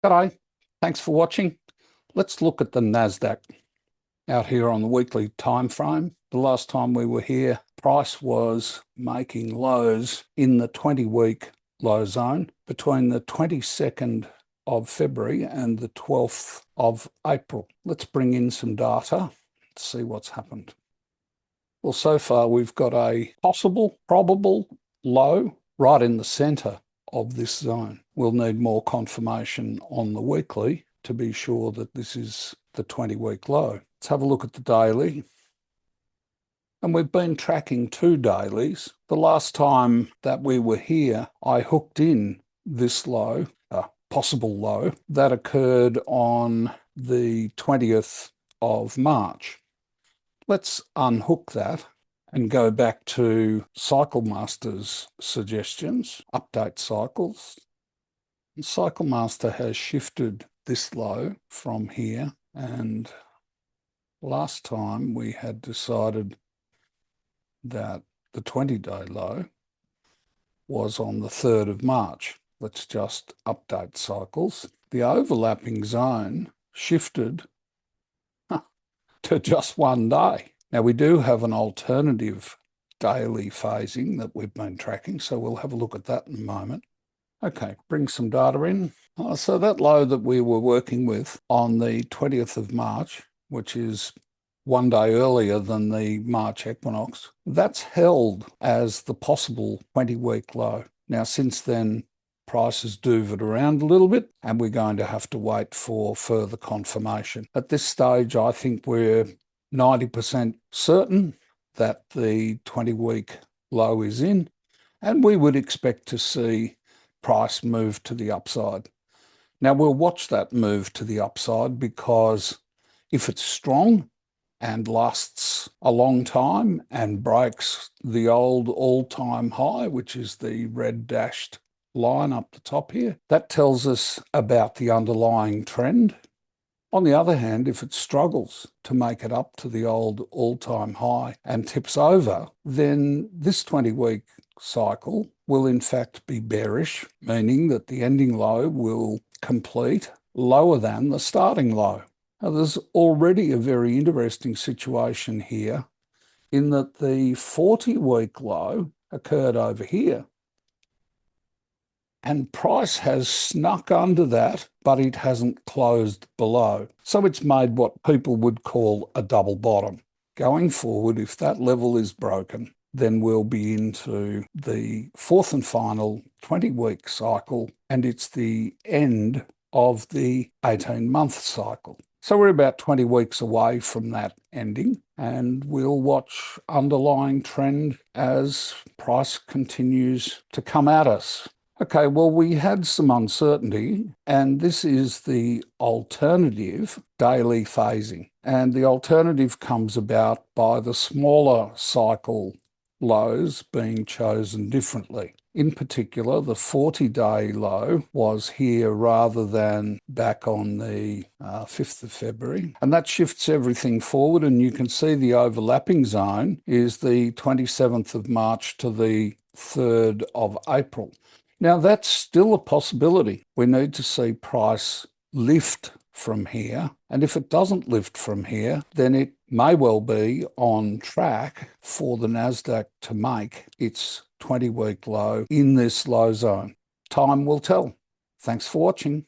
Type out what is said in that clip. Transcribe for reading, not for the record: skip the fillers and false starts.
G'day, thanks for watching. Let's look at the Nasdaq out here on the weekly time frame. The last time we were here, price was making lows in the 20-week low zone between the 22nd of February and the 12th of April. Let's bring in some data, see what's happened. Well, so far we've got a possible, probable low right in the center of this zone. We'll need more confirmation on the weekly to be sure that this is the 20-week low. Let's have a look at the daily. And we've been tracking two dailies. The last time that we were here, I hooked in this low, possible low, that occurred on the 20th of March. Let's unhook that and go back to Cycle Master's suggestions, update cycles. And Cycle Master has shifted this low from here, and last time we had decided that the 20-day low was on the 3rd of March. Let's just update cycles. The overlapping zone shifted to just 1 day. Now, we do have an alternative daily phasing that we've been tracking, so we'll have a look at that in a moment. Okay, bring some data in. So that low that we were working with on the 20th of March, which is 1 day earlier than the March equinox, that's held as the possible 20-week low. Now, since then, prices doovered around a little bit, and we're going to have to wait for further confirmation. At this stage, I think we're 90% certain that the 20-week low is in, and we would expect to see price move to the upside. Now, we'll watch that move to the upside, because if it's strong and lasts a long time and breaks the old all-time high, which is the red dashed line up the top here, that tells us about the underlying trend. On the other hand, if it struggles to make it up to the old all-time high and tips over, then this 20-week cycle will in fact be bearish, meaning that the ending low will complete lower than the starting low. Now, there's already a very interesting situation here in that the 40-week low occurred over here, and price has snuck under that, but it hasn't closed below. So it's made what people would call a double bottom. Going forward, if that level is broken, then we'll be into the fourth and final 20-week cycle, and it's the end of the 18-month cycle. So we're about 20 weeks away from that ending, and we'll watch underlying trend as price continues to come at us. Okay, well, we had some uncertainty, and this is the alternative daily phasing. And the alternative comes about by the smaller cycle lows being chosen differently. In particular, the 40-day low was here rather than back on the 5th of February. And that shifts everything forward, and you can see the overlapping zone is the 27th of March to the 3rd of April. Now, that's still a possibility. We need to see price lift from here. And if it doesn't lift from here, then it may well be on track for the Nasdaq to make its 20-week low in this low zone. Time will tell. Thanks for watching.